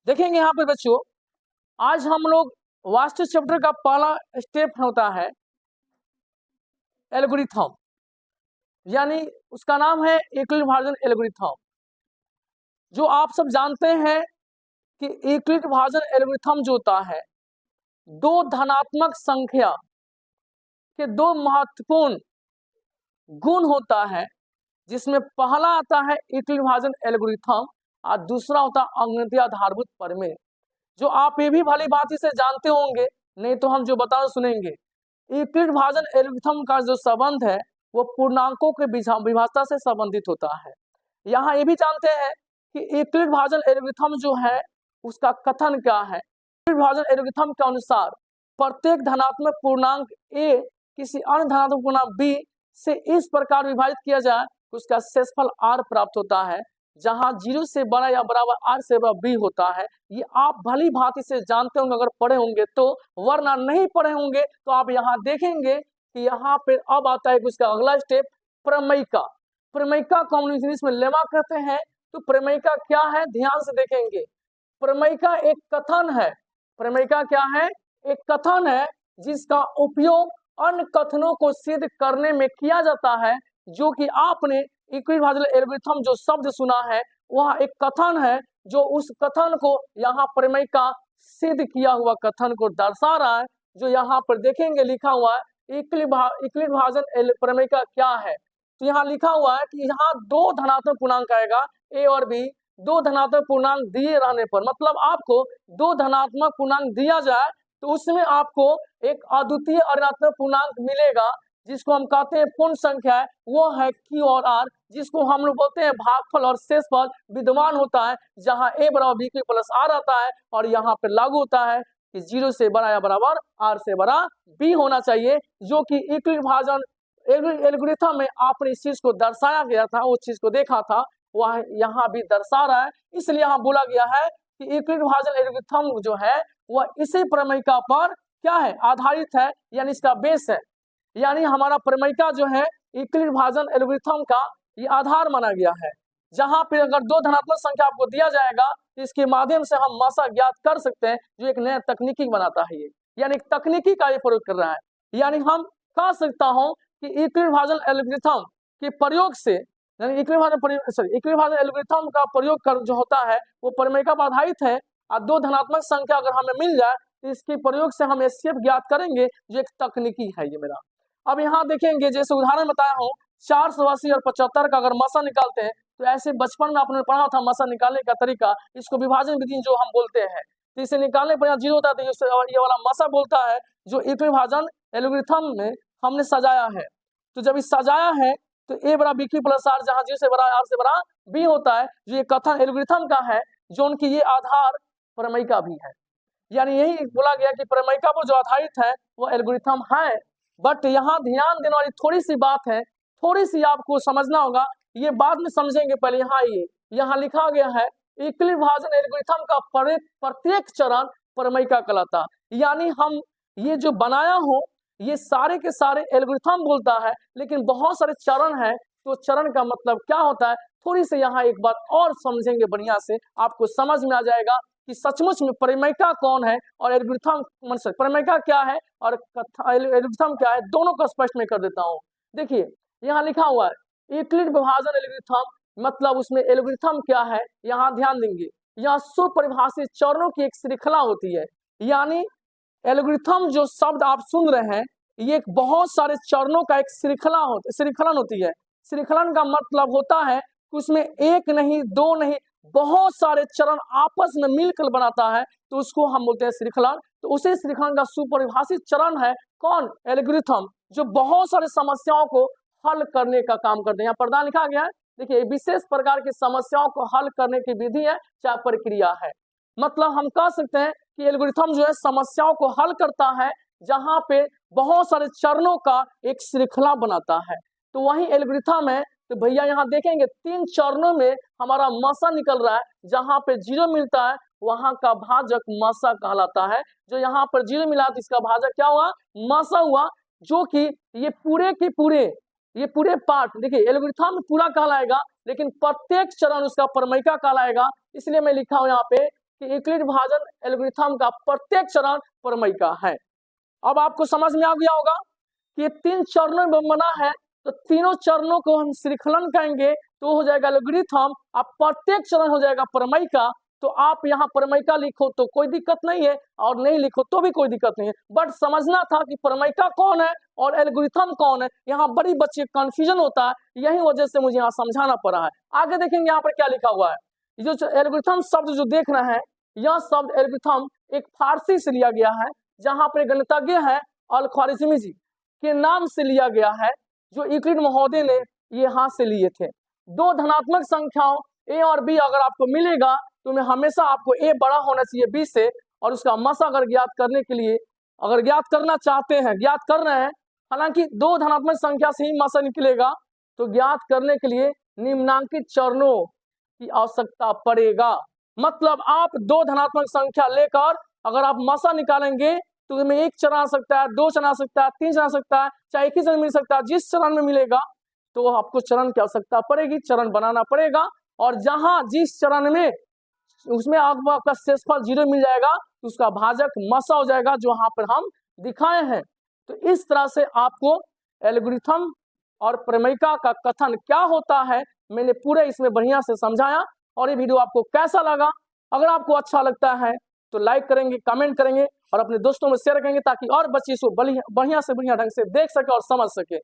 देखेंगे यहाँ पे बच्चों, आज हम लोग वास्तु चैप्टर का पहला स्टेप होता है एल्गोरिथम, यानी उसका नाम है यूक्लिड विभाजन एल्गोरिथम। जो आप सब जानते हैं कि यूक्लिड विभाजन एल्गोरिथम जो होता है, दो धनात्मक संख्या के दो महत्वपूर्ण गुण होता है, जिसमें पहला आता है यूक्लिड विभाजन एल्गोरिथम और दूसरा होता है अंगगणितीय आधारभूत प्रमेय। जो आप ये भी भली भांति से जानते होंगे, नहीं तो हम जो बता सुनेंगे। यूक्लिड विभाजन एल्गोरिथम का जो संबंध है वो पूर्णांकों के विभाजकता से संबंधित होता है। यहाँ ये भी जानते हैं कि यूक्लिड विभाजन एल्गोरिथम जो है उसका कथन क्या है। यूक्लिड विभाजन एल्गोरिथम के अनुसार प्रत्येक धनात्मक पूर्णांक a किसी अन्य धनात्मक पूर्णांक b से इस प्रकार विभाजित किया जाए कि उसका शेषफल r प्राप्त होता है, जहां 0 से बड़ा या बराबर r से बड़ा b होता है। ये आप भली भांति से जानते होंगे अगर पढ़े होंगे तो, वरना नहीं पढ़े होंगे तो आप यहाँ देखेंगे कि यहाँ पे अब आता है कि उसका अगला स्टेप प्रमेयिका। प्रमेयिका को हम इंग्लिश में लेमा कहते हैं। तो प्रमेयिका क्या है, ध्यान से देखेंगे। प्रमेयिका एक कथन है। प्रमेयिका क्या है? एक कथन है जिसका उपयोग अन्य कथनों को सिद्ध करने में किया जाता है। जो कि आपने यूक्लिड विभाजन एल्गोरिथम जो शब्द सुना है वह एक कथन है, जो उस कथन को यहाँ प्रमेयिका सिद्ध किया हुआ कथन को दर्शा रहा है। जो यहाँ पर देखेंगे लिखा हुआ है यूक्लिड विभाजन प्रमेयिका क्या है। तो यहाँ लिखा हुआ है कि यहाँ दो धनात्मक पूर्णांक आएगा a और b। दो धनात्मक पूर्णांक दिए रहने पर, मतलब आपको दो धनात्मक पूर्णांक दिया जाए तो उसमें आपको एक अद्वितीय ऋणात्मक पूर्णांक मिलेगा, जिसको हम कहते हैं पूर्ण संख्या है, वो है q और r, जिसको हम लोग बोलते हैं भागफल और शेषफल विद्यमान होता है, जहां a बराबर b q प्लस r आता है। और यहाँ पे लागू होता है कि 0 से बड़ा या बराबर r से बड़ा b होना चाहिए। जो कि यूक्लिड विभाजन एल्गोरिथम में आपने इस चीज को दर्शाया गया था, उस चीज को देखा था, वह यहाँ भी दर्शा रहा है। इसलिए यहाँ बोला गया है कि यूक्लिड विभाजन एल्गोरिथम जो है वह इसी प्रमेयिका पर क्या है, आधारित है, यानी इसका बेस है। यानी हमारा प्रमेयिका जो है यूक्लिड विभाजन एल्गोरिथम का ये आधार माना गया है। जहां पे अगर दो धनात्मक संख्या आपको दिया जाएगा तो इसके माध्यम से हम मासा ज्ञात कर सकते हैं, जो एक नया तकनीकी बनाता है। ये यानी एक तकनीकी का ये प्रयोग कर रहा है। यानी हम कह सकता हूं कि यूक्लिड विभाजन एल्गोरिथम के प्रयोग से, यानी यूक्लिड विभाजन एल्गोरिथम का प्रयोग कर जो होता है वो प्रमेयिका पर आधारित है। और दो धनात्मक संख्या अगर हमें मिल जाए तो इसके प्रयोग से हम एचसीएफ ज्ञात करेंगे, जो एक तकनीकी है ये मेरा। अब यहाँ देखेंगे, जैसे उदाहरण बताया हूँ 480 और 75 का अगर मसा निकालते हैं तो ऐसे बचपन में आपने पढ़ा था मसा निकालने का तरीका, इसको विभाजन विधि जो हम बोलते हैं। तो इसे निकालने पर यहाँ 0 होता है तो ये वाला मसा बोलता है, जो यूक्लिड विभाजन एल्गोरिथम में हमने सजाया है। तो जब इस सजाया है तो a बराबर b q प्लस r, जहाँ 0 से बड़ा r से बड़ा b होता है, जो ये कथन एल्गोरिथम का है, जो उनकी ये आधार प्रमेयिका भी है। यानी यही बोला गया कि प्रमेयिका पर जो आधारित है वो एल्गोरिथम है। बट यहाँ ध्यान देने वाली थोड़ी सी बात है, थोड़ी सी आपको समझना होगा, ये बाद में समझेंगे। पहले यहाँ लिखा गया है यूक्लिड विभाजन एल्गोरिथम का प्रत्येक चरण प्रमेयिका कहलाता। यानी हम ये जो बनाया हो ये सारे के सारे एल्गोरिथम बोलता है, लेकिन बहुत सारे चरण है। तो चरण का मतलब क्या होता है, थोड़ी से यहाँ एक बात और समझेंगे, बढ़िया से आपको समझ में आ जाएगा कि सचमुच में प्रमेयिका कौन है और एल्गोरिथम प्रमेयिका क्या है और एल्गोरिथम क्या है, दोनों को स्पष्ट में कर देता हूँ। देखिए यहाँ लिखा हुआ है यूक्लिड विभाजन एल्गोरिथम, मतलब उसमें एल्गोरिथम क्या है, यहाँ ध्यान देंगे। यहाँ सुपरिभाषित चरणों की एक श्रृंखला होती है। यानी एल्गोरिथम जो शब्द आप सुन रहे हैं ये एक बहुत सारे चरणों का एक श्रृंखलन होती है। श्रृंखलन का मतलब होता है कि उसमें एक नहीं, दो नहीं, बहुत सारे चरण आपस में मिलकर बनाता है, तो उसको हम बोलते हैं श्रृंखलन। तो उसी श्रृंखलन का सुपरिभाषित चरण है कौन, एल्गोरिथम, जो बहुत सारे समस्याओं को हल करने का काम करते हैं। यहाँ प्रदान लिखा गया है, देखिए विशेष प्रकार की समस्याओं को हल करने की विधि है चाहे प्रक्रिया है। मतलब हम कह सकते हैं कि एल्गोरिथम जो है समस्याओं को हल करता है, जहां पे बहुत सारे चरणों का एक श्रृंखला बनाता है, तो वही एल्गोरिथम है। तो भैया यहाँ देखेंगे 3 चरणों में हमारा मसा निकल रहा है। जहां पे 0 मिलता है वहां का भाजक मसा कहलाता है। जो यहाँ पर 0 मिला तो इसका भाजक क्या हुआ, मसा हुआ। जो कि ये पूरे के पूरे पार्ट, देखिए एल्गोरिथम पूरा कहलाएगा, लेकिन प्रत्येक चरण उसका प्रमेयिका कहलाएगा। इसलिए मैं लिखा हूं यहाँ पे कि यूक्लिड विभाजन एल्गोरिथम का प्रत्येक चरण प्रमेयिका है। अब आपको समझ में आ गया होगा कि ये 3 चरणों में बना है, तो तीनों चरणों को हम श्रृंखलन कहेंगे तो हो जाएगा एल्गोरिथम। अब प्रत्येक चरण हो जाएगा प्रमेयिका। तो आप यहाँ प्रमेयिका लिखो तो कोई दिक्कत नहीं है और नहीं लिखो तो भी कोई दिक्कत नहीं है, बट समझना था कि प्रमेयिका कौन है और एल्गोरिथम कौन है। यहाँ बड़ी बच्चे कंफ्यूजन होता है, यही वजह से मुझे यहाँ समझाना पड़ा है। आगे देखेंगे यहाँ पर क्या लिखा हुआ है। जो एल्गोरिथम शब्द जो देख रहे हैं, यह शब्द एल्गोरिथम एक फारसी से लिया गया है, जहाँ पर गणितज्ञ है अल-ख्वारिज़मी जी के नाम से लिया गया है, जो यूक्लिड महोदय ने ये हाथ से लिए थे। दो धनात्मक संख्याओं ए और बी अगर आपको मिलेगा तो मैं हमेशा आपको ए बड़ा होना चाहिए बी से, और उसका मसा अगर ज्ञात करने के लिए, अगर ज्ञात करना चाहते हैं, ज्ञात कर रहे हैं, हालांकि दो धनात्मक संख्या से ही मसा निकलेगा, तो ज्ञात करने के लिए निम्नांकित चरणों की आवश्यकता पड़ेगा। मतलब आप दो धनात्मक संख्या लेकर अगर आप मसा निकालेंगे तो इसमें एक चरण आ सकता है, दो चरण आ सकता है, तीन चरण आ सकता है, चाहे एक ही चरण मिल सकता है। जिस चरण में मिलेगा तो आपको चरण की आवश्यकता पड़ेगी, चरण बनाना पड़ेगा, और जहां जिस चरण में उसमें आपका शेषफल 0 मिल जाएगा तो उसका भाजक मसा हो जाएगा, जो यहाँ पर हम दिखाए हैं। तो इस तरह से आपको एल्गोरिथम और प्रमेयिका का कथन क्या होता है मैंने पूरे इसमें बढ़िया से समझाया। और ये वीडियो आपको कैसा लगा? अगर आपको अच्छा लगता है तो लाइक करेंगे, कमेंट करेंगे और अपने दोस्तों में शेयर करेंगे, ताकि और बच्चे इसको बढ़िया से बढ़िया ढंग से देख सके और समझ सके।